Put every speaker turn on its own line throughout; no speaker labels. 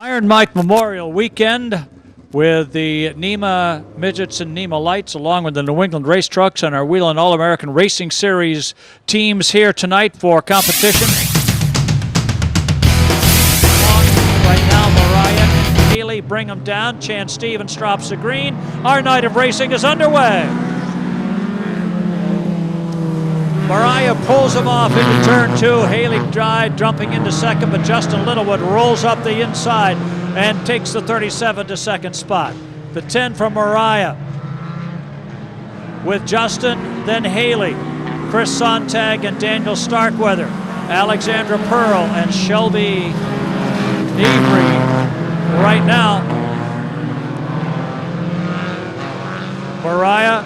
Iron Mike Memorial Weekend with the NEMA Midgets and NEMA Lights, along with the New England Race Trucks and our Wheeling All-American Racing Series teams here tonight for competition. Right now, Mariah and Haley bring them down. Chan Stevens drops the green. Our night of racing is underway. Mariah pulls him off into turn two. Haley Dry jumping into second, but Justin Littlewood rolls up the inside and takes the 37 to second spot. The 10 from Mariah with Justin, then Haley, Chris Sontag and Daniel Starkweather, Alexandra Pearl and Shelby Avery right now. Mariah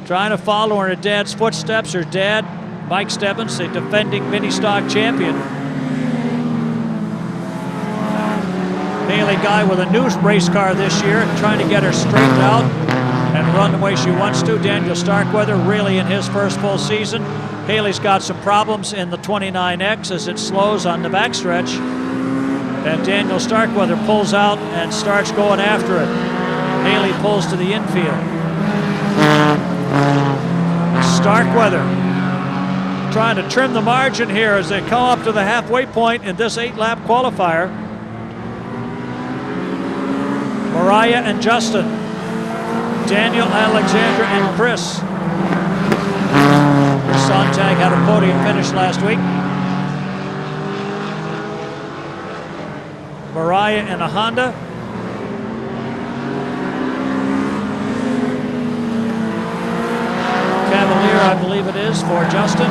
trying to follow in her dad's footsteps. Her dad, Mike Stebbins, the defending mini stock champion. Haley Guy with a new race car this year, trying to get her straightened out and run the way she wants to. Daniel Starkweather really in his first full season. Haley's got some problems in the 29X as it slows on the backstretch. And Daniel Starkweather pulls out and starts going after it. Haley pulls to the infield. Starkweather trying to trim the margin here as they come up to the halfway point in this 8-lap qualifier. Mariah and Justin, Daniel, Alexandra, and Chris. Sontag had a podium finish last week. Mariah in a Honda. Cavalier, I believe it is, for Justin.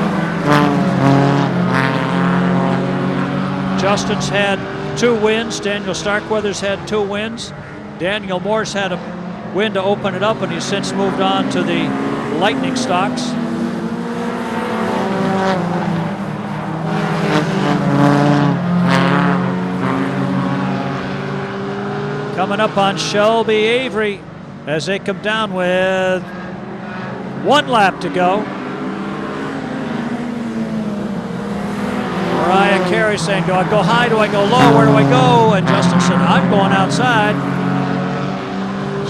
Justin's had 2 wins. Daniel Starkweather's had 2 wins. Daniel Morse had a win to open it up, and he's since moved on to the Lightning stocks. Coming up on Shelby Avery as they come down with 1 lap to go. Mariah Carey saying, do I go high, do I go low, where do I go? And Justin said, I'm going outside.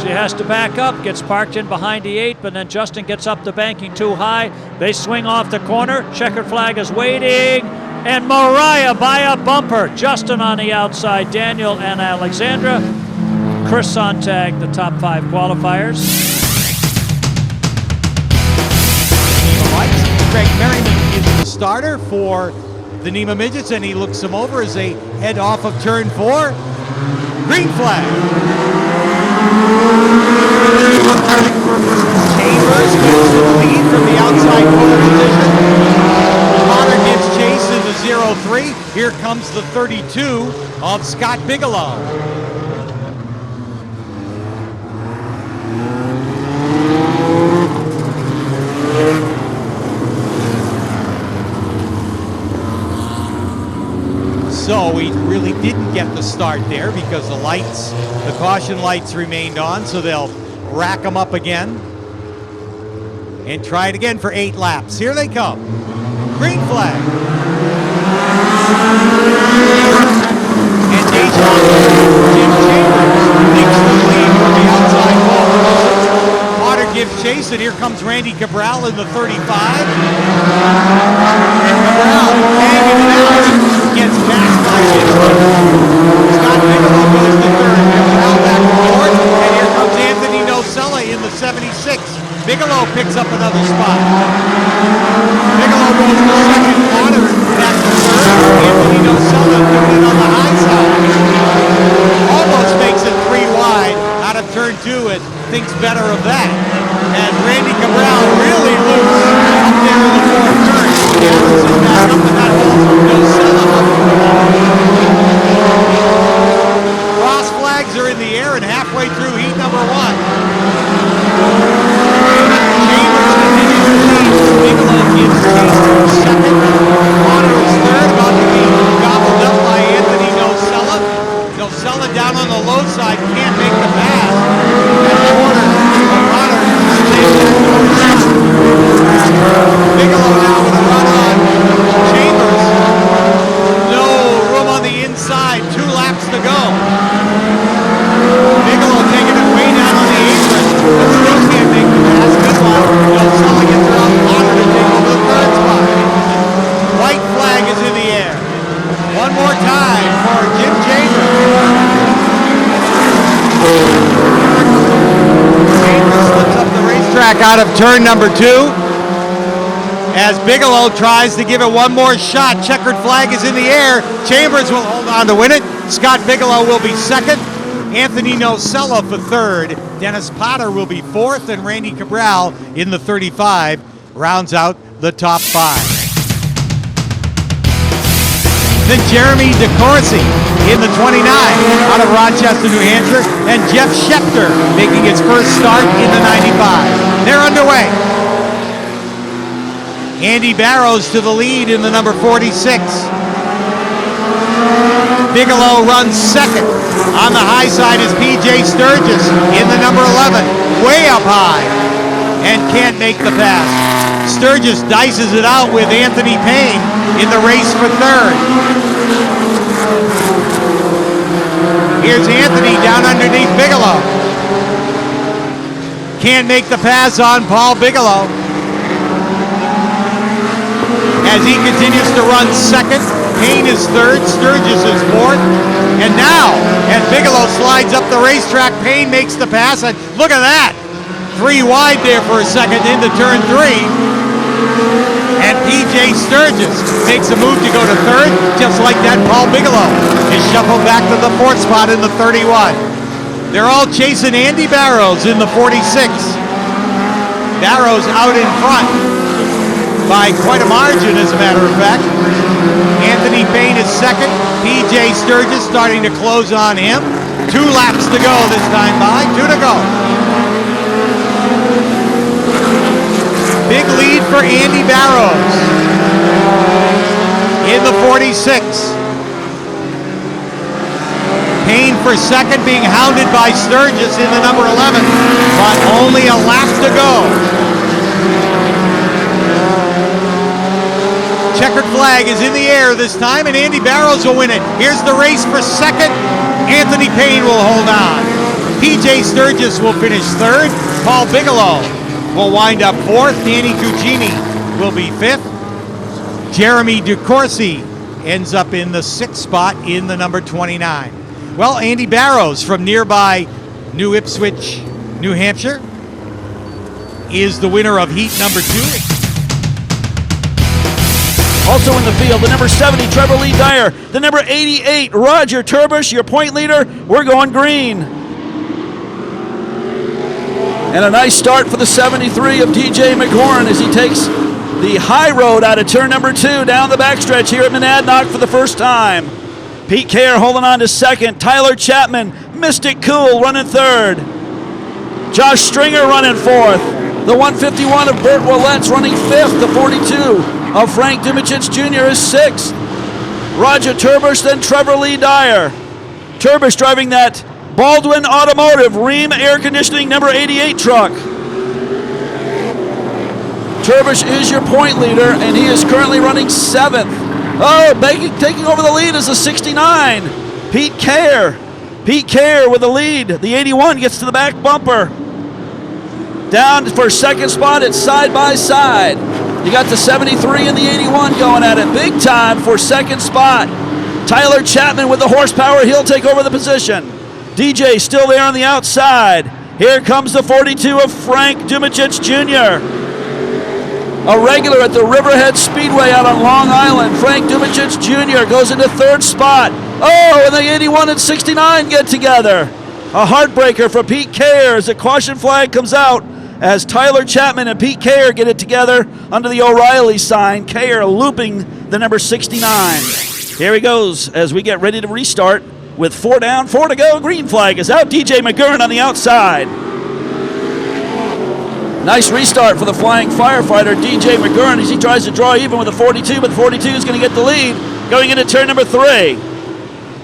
She has to back up, gets parked in behind the 8, but then Justin gets up the banking too high. They swing off the corner. Checkered flag is waiting. And Mariah by a bumper. Justin on the outside, Daniel and Alexandra. Chris Sontag, the top 5 qualifiers.
Craig Merriman is the starter for the NEMA Midgets, and he looks them over as they head off of turn 4. Green flag. Chambers gets the lead from the outside pole position. Connor gives chase in the 0-3. Here comes the 32 of Scott Bigelow. So we really didn't get the start there because the lights, the caution lights remained on, so they'll rack them up again and try it again for 8 laps. Here they come. Green flag. And Jim Chambers takes the lead from the outside pole. Potter gives chase, and here comes Randy Cabral in the 35. And Cabral hanging it out. Gets passed by Scott Bigelow goes to third. Cabral back to fourth. And here comes Anthony Nocella in the 76. Bigelow picks up another spot. Bigelow goes to second. Potter back to third. Anthony Nocella doing it on the high side. Almost makes it 3 wide out of turn 2 and thinks better of that. And Randy Cabral really loose up there in the 4th turn. Gathers it back up to that One more time for Jim Chambers. Chambers slips up the racetrack out of turn number 2. As Bigelow tries to give it one more shot. Checkered flag is in the air. Chambers will hold on to win it. Scott Bigelow will be second. Anthony Nocella for third. Dennis Potter will be fourth. And Randy Cabral in the 35 rounds out the top 5. Then Jeremy DeCourcy in the 29 out of Rochester, New Hampshire. And Jeff Schechter making his first start in the 95. They're underway. Andy Barrows to the lead in the number 46. Bigelow runs second. On the high side is P.J. Sturgis in the number 11. Way up high and can't make the pass. Sturgis dices it out with Anthony Payne in the race for third. Here's Anthony down underneath Bigelow. Can't make the pass on Paul Bigelow. As he continues to run second, Payne is third, Sturgis is fourth. And now, as Bigelow slides up the racetrack, Payne makes the pass, and look at that. 3 wide there for a second into turn 3. And P.J. Sturgis makes a move to go to third. Just like that, Paul Bigelow is shuffled back to the 4th spot in the 31. They're all chasing Andy Barrows in the 46. Barrows out in front by quite a margin, as a matter of fact. Anthony Payne is second. P.J. Sturgis starting to close on him. 2 laps to go this time by. 2 to go. Big lead for Andy Barrows in the 46. Payne for second, being hounded by Sturgis in the number 11, but only a lap to go. Checkered flag is in the air this time, and Andy Barrows will win it. Here's the race for second. Anthony Payne will hold on. P.J. Sturgis will finish third. Paul Bigelow will wind up fourth. Danny Cugini will be fifth. Jeremy DeCourcy ends up in the 6th spot in the number 29. Well, Andy Barrows from nearby New Ipswich, New Hampshire, is the winner of heat number 2.
Also in the field, the number 70, Trevor Lee Dyer. The number 88, Roger Turbush, your point leader. We're going green. And a nice start for the 73 of DJ McGorn as he takes the high road out of turn number 2 down the backstretch here at Monadnock for the first time. Pete Kerr holding on to second. Tyler Chapman, Mystic Cool running third. Josh Stringer running fourth. The 151 of Burt Willette's running fifth. The 42 of Frank Dumicic Jr. is sixth. Roger Turbush, then Trevor Lee Dyer. Turbush driving that Baldwin Automotive Rheem air conditioning number 88 truck. Turbush is your point leader, and he is currently running seventh. Oh, taking over the lead is the 69, Pete Kerr. Pete Kerr with the lead. The 81 gets to the back bumper. Down for second spot, it's side by side. You got the 73 and the 81 going at it. Big time for second spot. Tyler Chapman with the horsepower. He'll take over the position. DJ still there on the outside. Here comes the 42 of Frank Dumicic Jr. A regular at the Riverhead Speedway out on Long Island. Frank Dumicic Jr. goes into third spot. Oh, and the 81 and 69 get together. A heartbreaker for Pete Kerr as the caution flag comes out as Tyler Chapman and Pete Kerr get it together under the O'Reilly sign. Kerr looping the number 69. Here he goes as we get ready to restart with 4 down, 4 to go. Green flag is out. DJ McGurn on the outside. Nice restart for the flying firefighter DJ McGurn as he tries to draw even with the 42, but the 42 is going to get the lead going into turn number 3.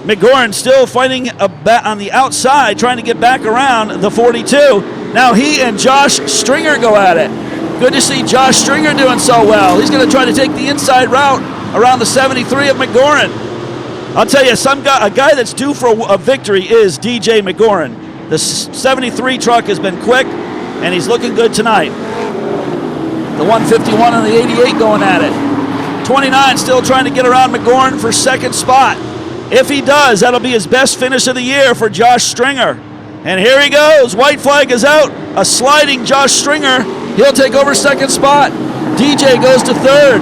McGorn still fighting on the outside, trying to get back around the 42. Now he and Josh Stringer go at it. Good to see Josh Stringer doing so well. He's going to try to take the inside route around the 73 of McGorn. I'll tell you, a guy that's due for a victory is DJ McGorn. The 73 truck has been quick, and he's looking good tonight. The 151 and the 88 going at it. 29 still trying to get around McGorn for second spot. If he does, that'll be his best finish of the year for Josh Stringer. And here he goes. White flag is out. A sliding Josh Stringer. He'll take over second spot. DJ goes to third.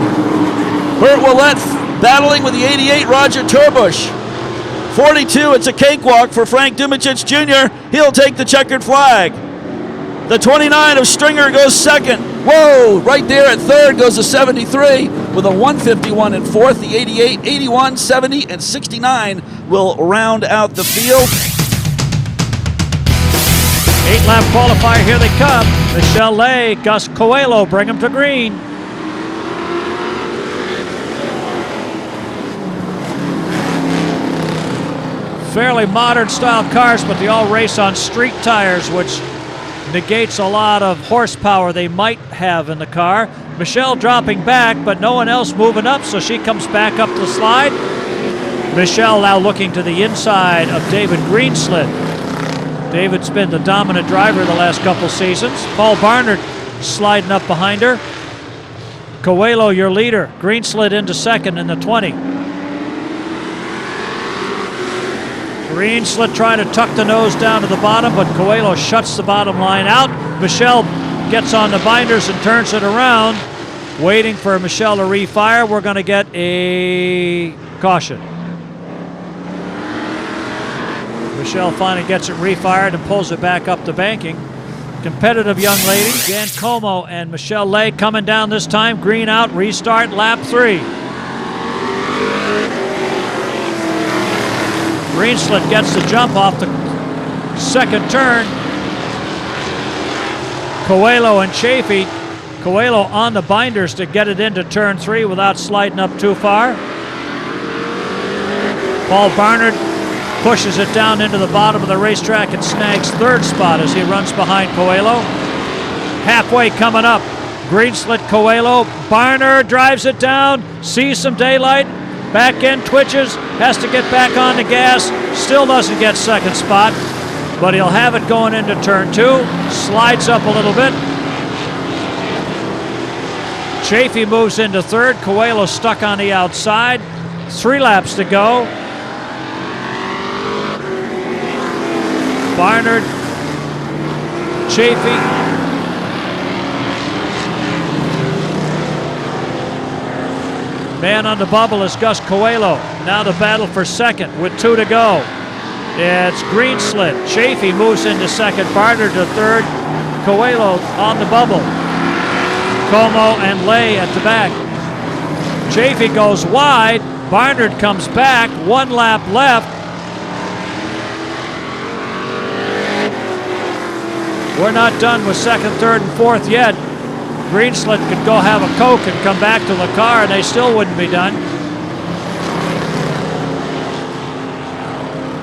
Burt Willett battling with the 88 Roger Turbush. 42, it's a cakewalk for Frank Dumicic Jr. He'll take the checkered flag. The 29 of Stringer goes second. Whoa, right there at third goes the 73 with a 151 in fourth. The 88, 81, 70, and 69 will round out the field.
8-lap qualifier, here they come. Michelle Lay, Gus Coelho, bring them to green. Fairly modern style cars, but they all race on street tires, which negates a lot of horsepower they might have in the car. Michelle dropping back, but no one else moving up, so she comes back up the slide. Michelle now looking to the inside of David Greenslid. David's been the dominant driver the last couple seasons. Paul Barnard sliding up behind her. Coelho, your leader. Greenslid into second in the 20. Greenslid trying to tuck the nose down to the bottom, but Coelho shuts the bottom line out. Michelle gets on the binders and turns it around. Waiting for Michelle to refire. We're going to get a caution. Michelle finally gets it refired and pulls it back up the banking. Competitive young lady. Dan Como and Michelle Lay coming down this time. Green out, restart, lap 3. Greenslid gets the jump off the second turn. Coelho and Chafee. Coelho on the binders to get it into turn 3 without sliding up too far. Paul Barnard pushes it down into the bottom of the racetrack and snags third spot as he runs behind Coelho. Halfway coming up, Greenslid, Coelho. Barnard drives it down, sees some daylight, back end twitches, has to get back on the gas, still doesn't get second spot, but he'll have it going into turn 2, slides up a little bit. Chafee moves into third, Coelho stuck on the outside, 3 laps to go. Barnard, Chafee. Man on the bubble is Gus Coelho. Now the battle for second with 2 to go. It's Greenslid. Chafee moves into second, Barnard to third. Coelho on the bubble. Como and Lay at the back. Chafee goes wide. Barnard comes back. 1 lap left. We're not done with second, third, and fourth yet. Greenslid could go have a Coke and come back to the car, and they still wouldn't be done.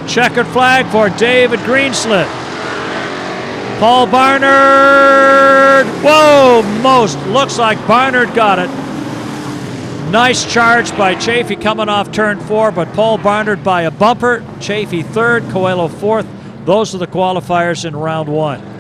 Checkered flag for David Greenslid. Paul Barnard. Whoa, looks like Barnard got it. Nice charge by Chafee coming off turn 4, but Paul Barnard by a bumper. Chafee third, Coelho fourth. Those are the qualifiers in round 1.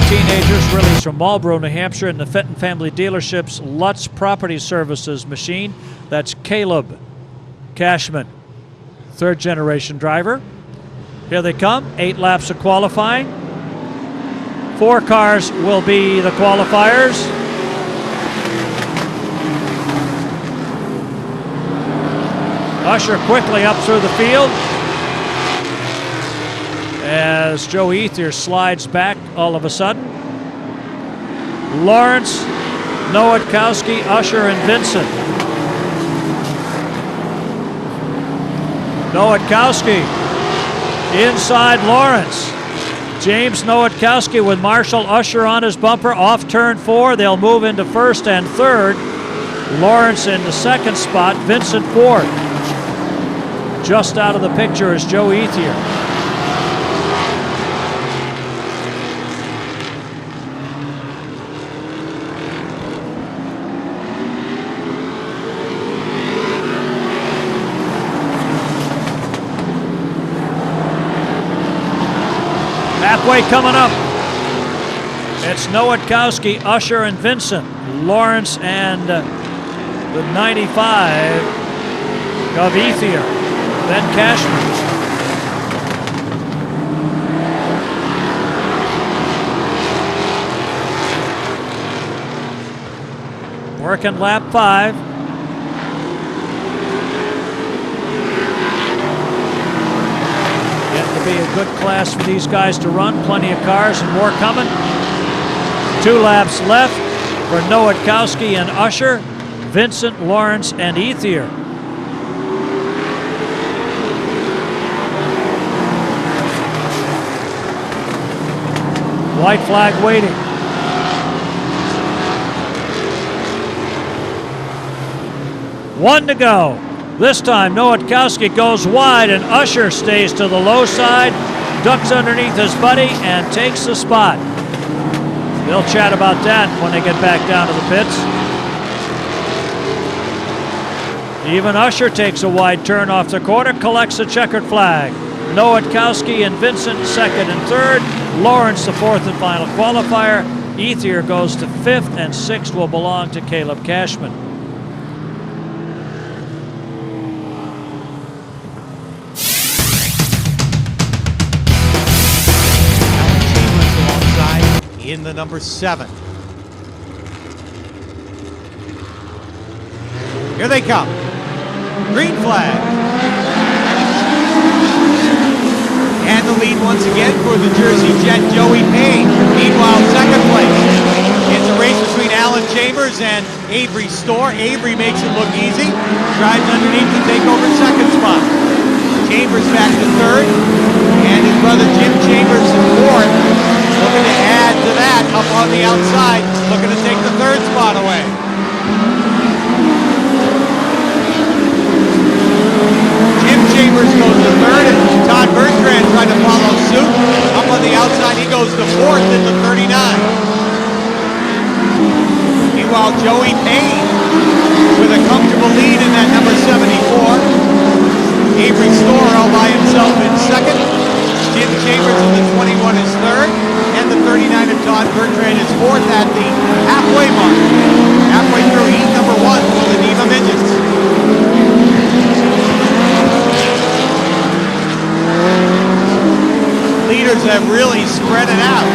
Teenagers released from Marlboro, New Hampshire in the Fenton Family Dealership's Lutz Property Services machine. That's Caleb Cashman, 3rd generation driver. Here they come, 8 laps of qualifying. 4 cars will be the qualifiers. Usher quickly up through the field as Joe Ethier slides back all of a sudden. Lawrence, Nowakowski, Usher, and Vincent. Nowakowski inside Lawrence. James Nowakowski with Marshall Usher on his bumper off turn 4. They'll move into first and third. Lawrence in the second spot, Vincent fourth. Just out of the picture is Joe Ethier. Speedway coming up. It's Nowitkowski, Usher, and Vincent. Lawrence and the 95 of Ethier. Then Cashman. Working lap 5. Getting to be a good class for these guys to run. Plenty of cars and more coming. 2 laps left for Nowitkowski and Usher, Vincent, Lawrence, and Ethier. White flag waiting. One to go. This time Nowitkowski goes wide and Usher stays to the low side, ducks underneath his buddy, and takes the spot. They'll chat about that when they get back down to the pits. Even Usher takes a wide turn off the corner, collects a checkered flag. Nowitkowski and Vincent second and third. Lawrence the fourth and final qualifier. Ethier goes to fifth, and sixth will belong to Caleb Cashman.
In the number 7. Here they come. Green flag. And the lead once again for the Jersey Jet, Joey Payne. Meanwhile, second place. It's a race between Alan Chambers and Avery Storr. Avery makes it look easy. Drives underneath to take over second spot. Chambers back to third. And his brother Jim Chambers in fourth. Looking to add to that up on the outside, looking to take the third spot away. Jim Chambers goes to third, and Todd Bertrand trying to follow suit. Up on the outside, he goes to fourth in the 39. Meanwhile, Joey Payne with a comfortable lead in that number 74. Avery Storr all by himself in second. Jim Chambers in the 21 is third. And the 39 of Todd Bertrand is fourth at the halfway mark. Halfway through heat number 1 for the NEMA Midgets. Leaders have really spread it out.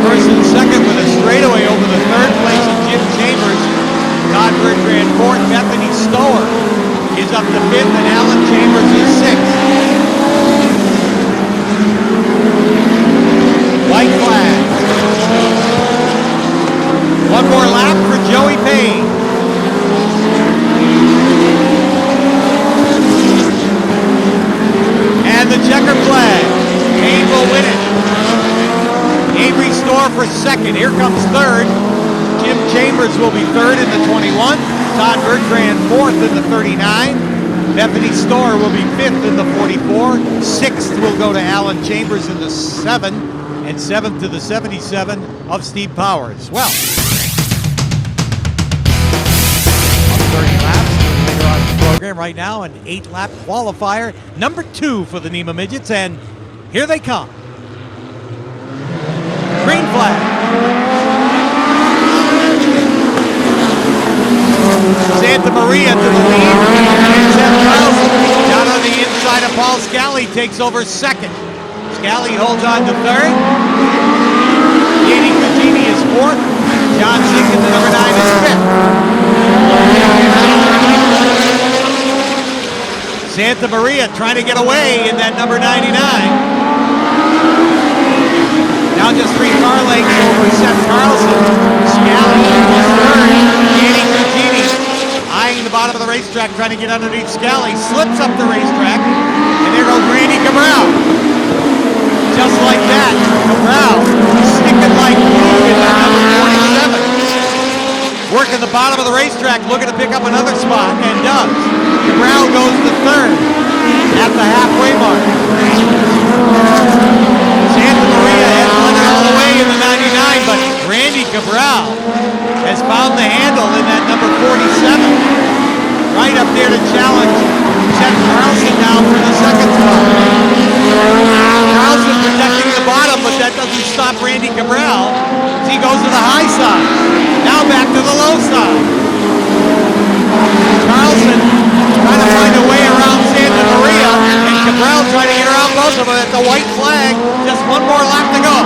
First and second with a straightaway over the third place of Jim Chambers. Todd Bertrand fourth. Bethany Stower is up to fifth, and Alan Chambers is sixth. White flag. One more lap for Joey Payne. And the checker flag. Payne will win it. Avery Storr for second. Here comes third. Jim Chambers will be third in the 21. Todd Bertrand fourth in the 39. Bethany Storer will be fifth in the 44. Sixth will go to Alan Chambers in the 7. And seventh to the 77 of Steve Powers. Well, 30 laps later on in the program. Right now, an 8-lap qualifier. Number 2 for the NEMA Midgets. And here they come. Green flag. Santa Maria to the lead. And Seth Carlson down on the inside of Paul Scally takes over second. Scally holds on to third. Danny Cugini is fourth. John Sinkins, the number 9, is fifth. Santa Maria trying to get away in that number 99. Now just 3 car lengths over Seth Carlson. Scally is third. Danny Cugini eyeing the bottom of the racetrack, trying to get underneath Scally. Slips up the racetrack. And there goes Randy Cabral. Just like that, Cabral sticking like glue in that number 47. Working the bottom of the racetrack, looking to pick up another spot, and does. Cabral goes to third at the halfway mark. Santa Maria has won it all the way in the 99, but Randy Cabral has found the handle in that number 47. Right up there to challenge Seth Carlson now for the second. at the white flag. Just one more lap to go.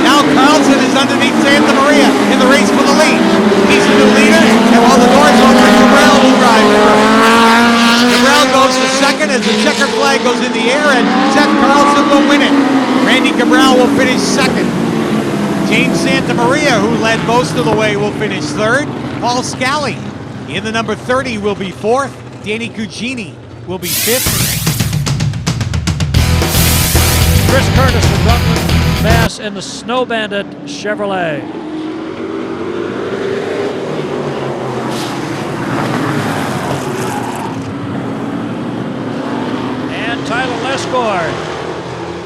Now Carlson is underneath Santa Maria in the race for the lead. He's the new leader, and while the doors open, Cabral will drive through. Cabral goes to second as the checkered flag goes in the air, and Seth Carlson will win it. Randy Cabral will finish second. James Santa Maria, who led most of the way, will finish third. Paul Scally in the number 30 will be fourth. Danny Cugini will be fifth.
Chris Curtis from Rutland, Mass in the Snow Bandit Chevrolet. And Tyler Lescord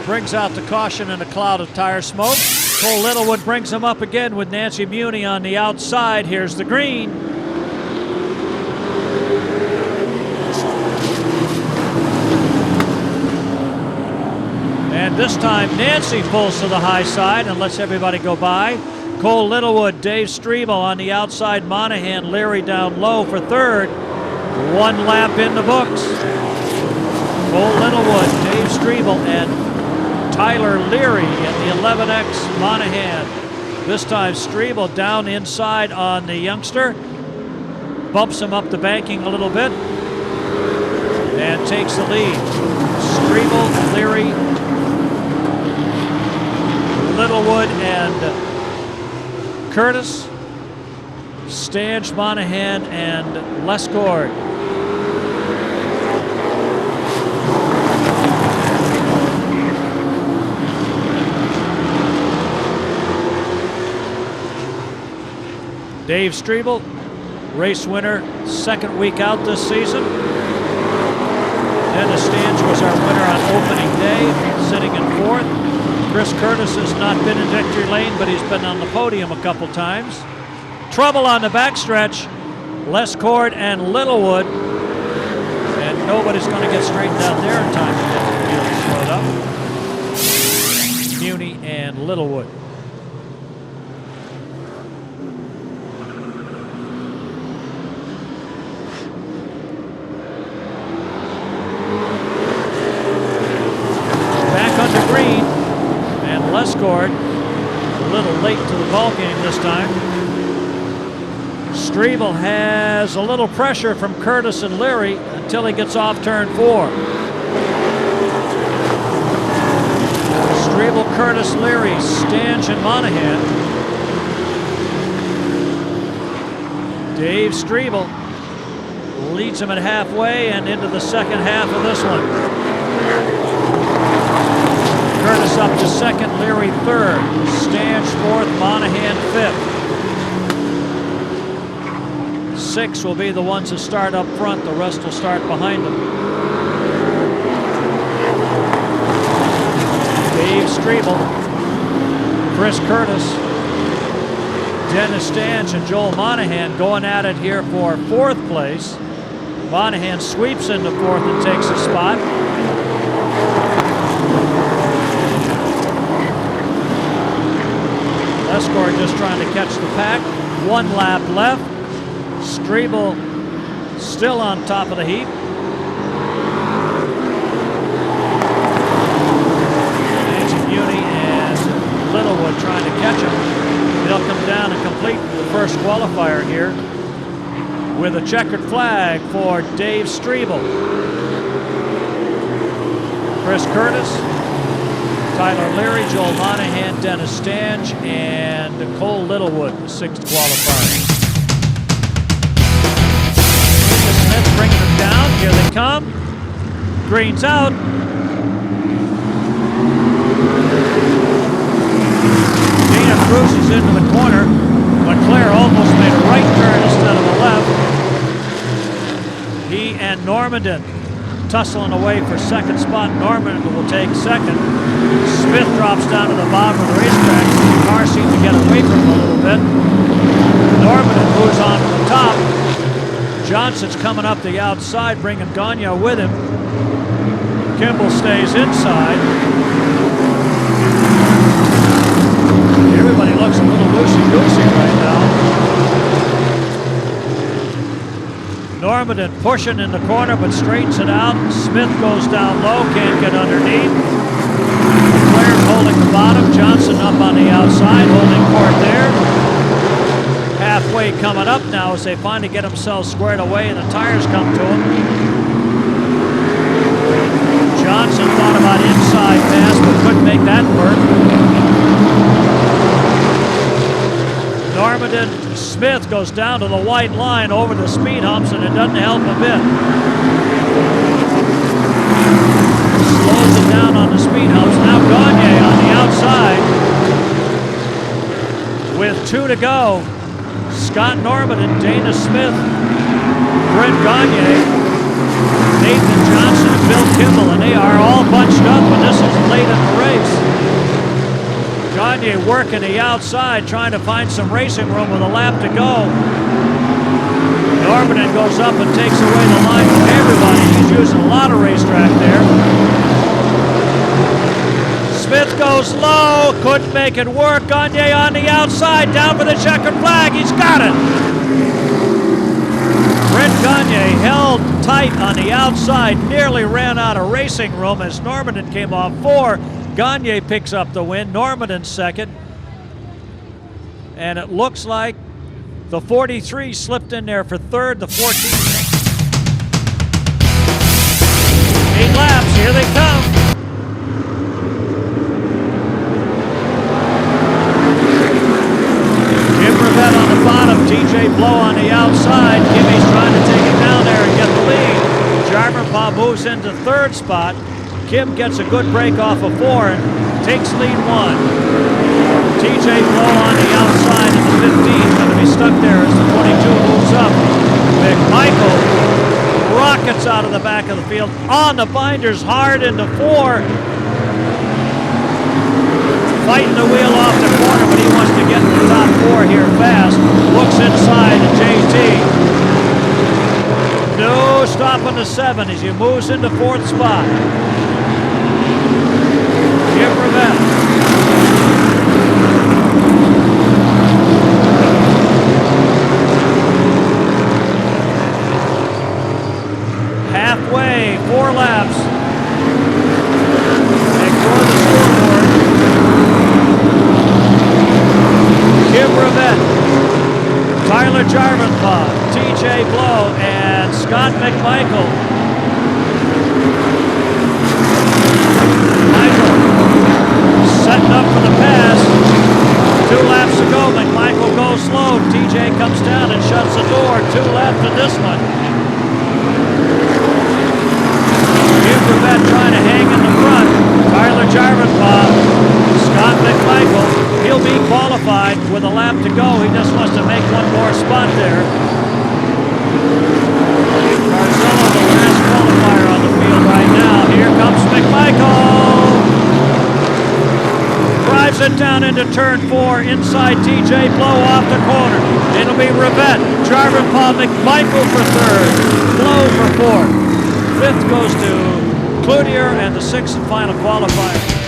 brings out the caution in a cloud of tire smoke. Cole Littlewood brings him up again with Nancy Muni on the outside. Here's the green. And this time Nancy pulls to the high side and lets everybody go by. Cole Littlewood, Dave Strebel on the outside. Monahan, Leary down low for third. One lap in the books. Cole Littlewood, Dave Strebel, and Tyler Leary in the 11X Monahan. This time Strebel down inside on the youngster. Bumps him up the banking a little bit and takes the lead. Strebel, Leary, Littlewood, and Curtis, Stange, Monahan, and Lescord. Dave Strebel, race winner, second week out this season. Dennis Stange was our winner on opening day, sitting in fourth. Chris Curtis has not been in victory lane, but he's been on the podium a couple times. Trouble on the backstretch, Lescord and Littlewood. And nobody's going to get straightened out there in time to get the field slowed up. Muni and Littlewood. Green, and Lescord a little late to the ball game this time. Strebel has a little pressure from Curtis and Leary until he gets off turn 4. Strebel, Curtis, Leary, Stange, and Monahan. Dave Strebel leads him at halfway and into the second half of this one. Curtis up to second, Leary third, Stange fourth, Monahan fifth. 6 will be the ones that start up front, the rest will start behind them. Dave Strebel, Chris Curtis, Dennis Stange, and Joel Monahan going at it here for 4th place. Monahan sweeps into 4th and takes a spot. Lescord just trying to catch the pack. 1 lap left. Strebel still on top of the heap. Nancy Muni and Littlewood trying to catch him. They'll come down and complete the first qualifier here with a checkered flag for Dave Strebel. Chris Curtis, Tyler Leary, Joel Monahan, Dennis Stange, and Cole Littlewood, the 6th qualifier. Smith bringing them down. Here they come. Green's out. Dana cruises into the corner. Leclerc almost made a right turn instead of a left. He and Normandin tussling away for second spot. Normandin will take second. Smith drops down to the bottom of the racetrack. The car seems to get away from him a little bit. Normandin moves on to the top. Johnson's coming up the outside, bringing Gagne with him. Kimball stays inside. Everybody looks a little loosey-goosey right now. Normanton pushing in the corner, but straightens it out. Smith goes down low, can't get underneath. Claire's holding the bottom. Johnson up on the outside, holding court there. Halfway coming up now as they finally get themselves squared away and the tires come to them. Johnson thought about inside pass, but couldn't make that work. Normanton Smith goes down to the white line over the speed humps, and it doesn't help a bit. Slows it down on the speed humps. Now Gagne on the outside with 2 to go. Scott Normanton, Dana Smith, Brent Gagne, Nathan Johnson, and Bill Kimball, and they are all bunched up, and this is late in the race. Gagne working the outside, trying to find some racing room with a lap to go. Normanton goes up and takes away the line from everybody. He's using a lot of racetrack there. Smith goes low, couldn't make it work. Gagne on the outside, down for the checkered flag. He's got it. Brent Gagne held tight on the outside, nearly ran out of racing room as Normanton came off 4. Gagne picks up the win, Normanton second. And it looks like the 43 slipped in there for third, the 14. 8 laps, here they come. Jim Rivette on the bottom, TJ Blow on the outside. Kimmy's trying to take it down there and get the lead. Jarvenpaugh moves into third spot. Kim gets a good break off of 4 and takes lead 1. TJ Blow on the outside in the 15, going to be stuck there as the 22 moves up. McMichael rockets out of the back of the field on the binders hard into 4. Fighting the wheel off the corner, but he wants to get in the top 4 here fast. Looks inside at JT. No stopping the 7 as he moves into 4th spot. Jim Rivette. Halfway, 4 laps. Ignore the scoreboard. Jim Rivette, Tyler Jarvenpaugh, TJ Blow, and Scott McMichael. Michael setting up for the pass. 2 laps to go. McMichael goes slow. TJ comes down and shuts the door. 2 left in this one. Jim Rivette trying to hang in the front. Tyler Jarvenpaugh, Scott McMichael. He'll be qualified with a lap to go. He just wants to make one more spot there. Barzello, the last qualifier on the field right now. Here comes McMichael. Drives it down into turn 4. Inside TJ Blow off the corner. It'll be Rivette, Jarvenpaugh, McMichael for 3rd. Blow for 4th. 5th goes to Cloutier, and the 6th and final qualifier.